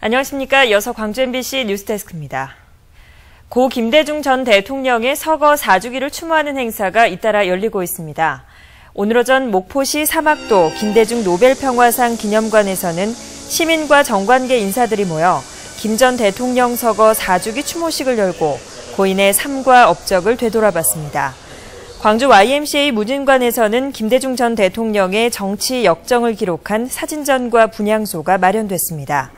안녕하십니까. 이어서 광주 MBC 뉴스데스크입니다. 고 김대중 전 대통령의 서거 4주기를 추모하는 행사가 잇따라 열리고 있습니다. 오늘 오전 목포시 사막도 김대중 노벨평화상 기념관에서는 시민과 정관계 인사들이 모여 김 전 대통령 서거 4주기 추모식을 열고 고인의 삶과 업적을 되돌아봤습니다. 광주 YMCA 무진관에서는 김대중 전 대통령의 정치 역정을 기록한 사진전과 분향소가 마련됐습니다.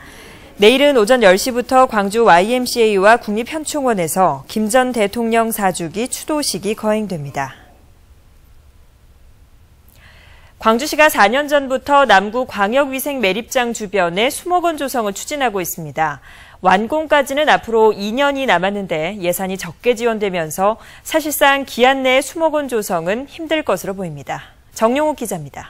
내일은 오전 10시부터 광주 YMCA와 국립현충원에서 김 전 대통령 4주기 추도식이 거행됩니다. 광주시가 4년 전부터 남구 광역위생 매립장 주변에 수목원 조성을 추진하고 있습니다. 완공까지는 앞으로 2년이 남았는데 예산이 적게 지원되면서 사실상 기한 내에 수목원 조성은 힘들 것으로 보입니다. 정용욱 기자입니다.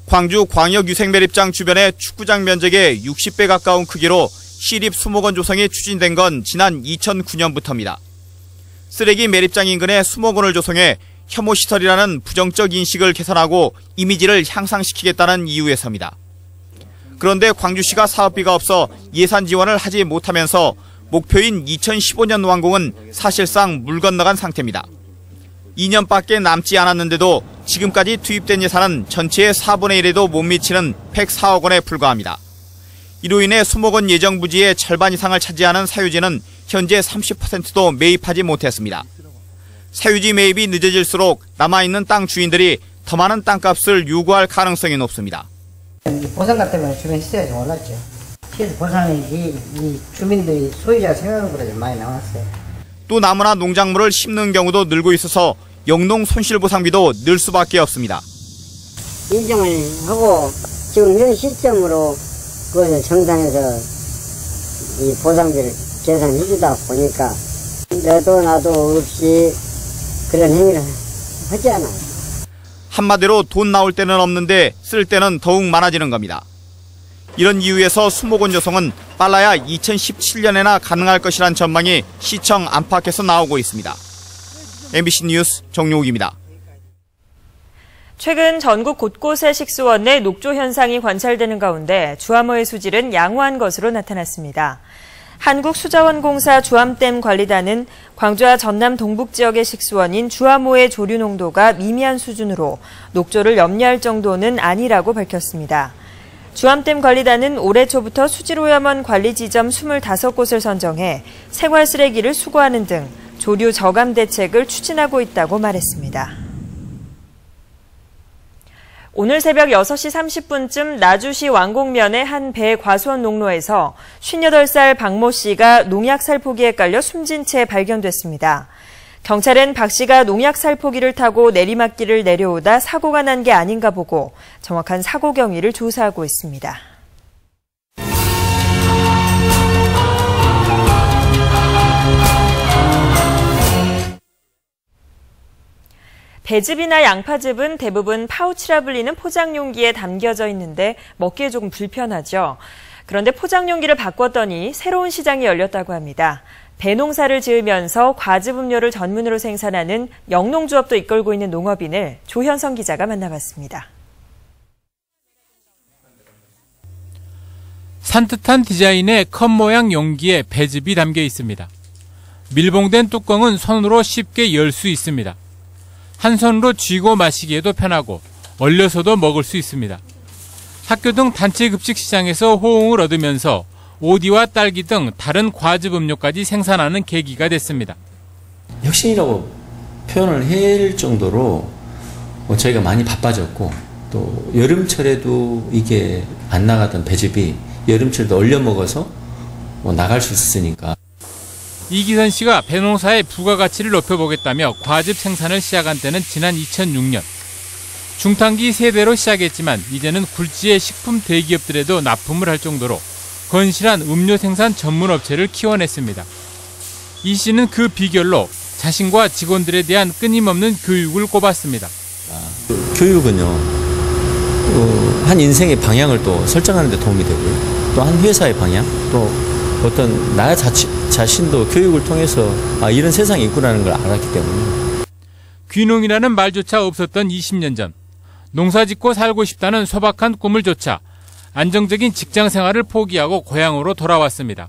광주 광역위생매립장 주변의 축구장 면적의 60배 가까운 크기로 시립 수목원 조성이 추진된 건 지난 2009년부터입니다. 쓰레기 매립장 인근에 수목원을 조성해 혐오시설이라는 부정적 인식을 개선하고 이미지를 향상시키겠다는 이유에서입니다. 그런데 광주시가 사업비가 없어 예산 지원을 하지 못하면서 목표인 2015년 완공은 사실상 물 건너간 상태입니다. 2년밖에 남지 않았는데도 지금까지 투입된 예산은 전체의 4분의 1에도 못 미치는 104억 원에 불과합니다. 이로 인해 수목원 예정 부지의 절반 이상을 차지하는 사유지는 현재 30%도 매입하지 못했습니다. 사유지 매입이 늦어질수록 남아있는 땅 주인들이 더 많은 땅값을 요구할 가능성이 높습니다. 보상 같으면 주변 시세가 좀 올랐죠. 시에서 보상이 이 주민들이 소유자 생각보다 좀 많이 나왔어요. 또 나무나 농작물을 심는 경우도 늘고 있어서 영농 손실보상비도 늘 수밖에 없습니다. 인정을 하고 지금 이런 시점으로 그것을 정산해서 이 보상비를 계산해 주다 보니까 너도 나도 없이 그런 행위를 하지 않아요. 한마디로 돈 나올 때는 없는데 쓸 때는 더욱 많아지는 겁니다. 이런 이유에서 수목원 조성은 빨라야 2017년에나 가능할 것이란 전망이 시청 안팎에서 나오고 있습니다. MBC 뉴스 정용욱입니다. 최근 전국 곳곳의 식수원 내 녹조 현상이 관찰되는 가운데 주암호의 수질은 양호한 것으로 나타났습니다. 한국수자원공사 주암댐 관리단은 광주와 전남 동북 지역의 식수원인 주암호의 조류 농도가 미미한 수준으로 녹조를 염려할 정도는 아니라고 밝혔습니다. 주암댐 관리단은 올해 초부터 수질오염원 관리 지점 25곳을 선정해 생활 쓰레기를 수거하는 등 조류 저감 대책을 추진하고 있다고 말했습니다. 오늘 새벽 6시 30분쯤 나주시 왕곡면의 한 배 과수원 농로에서 58살 박모 씨가 농약 살포기에 깔려 숨진 채 발견됐습니다. 경찰은 박 씨가 농약 살포기를 타고 내리막길을 내려오다 사고가 난 게 아닌가 보고 정확한 사고 경위를 조사하고 있습니다. 배즙이나 양파즙은 대부분 파우치라 불리는 포장용기에 담겨져 있는데 먹기에 조금 불편하죠. 그런데 포장용기를 바꿨더니 새로운 시장이 열렸다고 합니다. 배농사를 지으면서 과즙 음료를 전문으로 생산하는 영농조합도 이끌고 있는 농업인을 조현성 기자가 만나봤습니다. 산뜻한 디자인의 컵 모양 용기에 배즙이 담겨 있습니다. 밀봉된 뚜껑은 손으로 쉽게 열 수 있습니다. 한 손으로 쥐고 마시기에도 편하고 얼려서도 먹을 수 있습니다. 학교 등 단체 급식 시장에서 호응을 얻으면서 오디와 딸기 등 다른 과즙 음료까지 생산하는 계기가 됐습니다. 혁신이라고 표현을 해야 할 정도로 저희가 많이 바빠졌고 또 여름철에도 이게 안 나가던 배즙이 여름철도 얼려 먹어서 나갈 수 있으니까. 이기선 씨가 배농사의 부가가치를 높여보겠다며 과즙 생산을 시작한 때는 지난 2006년. 중탄기 세대로 시작했지만 이제는 굴지의 식품 대기업들에도 납품을 할 정도로 건실한 음료 생산 전문 업체를 키워냈습니다. 이 씨는 그 비결로 자신과 직원들에 대한 끊임없는 교육을 꼽았습니다. 교육은요, 한 인생의 방향을 또 설정하는 데 도움이 되고요. 또 한 회사의 방향, 또 어떤 나 자신도 교육을 통해서 이런 세상이 있구나는 걸 알았기 때문에. 귀농이라는 말조차 없었던 20년 전 농사짓고 살고 싶다는 소박한 꿈을 좇아 안정적인 직장 생활을 포기하고 고향으로 돌아왔습니다.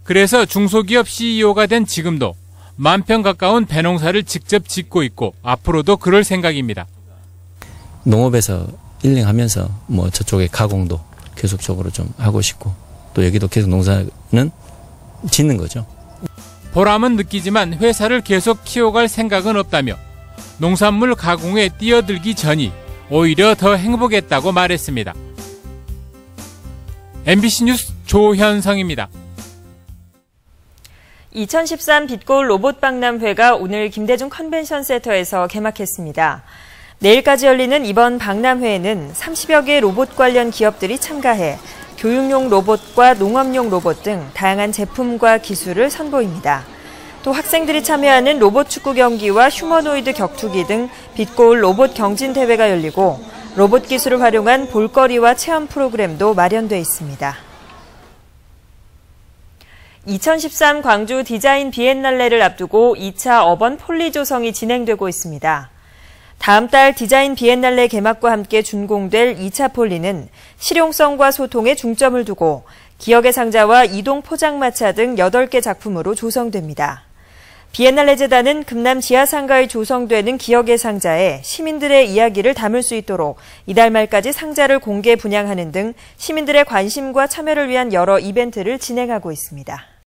그래서 중소기업 CEO가 된 지금도 10,000평 가까운 배농사를 직접 짓고 있고 앞으로도 그럴 생각입니다. 농업에서 일링하면서 뭐 저쪽에 가공도 계속적으로 좀 하고 싶고 또 여기도 계속 농사는 짓는 거죠. 보람은 느끼지만 회사를 계속 키워갈 생각은 없다며 농산물 가공에 뛰어들기 전이 오히려 더 행복했다고 말했습니다. MBC 뉴스 조현성입니다. 2013 빛골 로봇 박람회가 오늘 김대중 컨벤션 센터에서 개막했습니다. 내일까지 열리는 이번 박람회에는 30여 개 로봇 관련 기업들이 참가해 교육용 로봇과 농업용 로봇 등 다양한 제품과 기술을 선보입니다. 또 학생들이 참여하는 로봇 축구 경기와 휴머노이드 격투기 등 빛골 로봇 경진 대회가 열리고 로봇 기술을 활용한 볼거리와 체험 프로그램도 마련돼 있습니다. 2013 광주 디자인 비엔날레를 앞두고 2차 어번 폴리 조성이 진행되고 있습니다. 다음 달 디자인 비엔날레 개막과 함께 준공될 2차 폴리는 실용성과 소통에 중점을 두고 기억의 상자와 이동 포장마차 등 8개 작품으로 조성됩니다. 비엔날레 재단은 금남 지하상가에 조성되는 기억의 상자에 시민들의 이야기를 담을 수 있도록 이달 말까지 상자를 공개 분양하는 등 시민들의 관심과 참여를 위한 여러 이벤트를 진행하고 있습니다.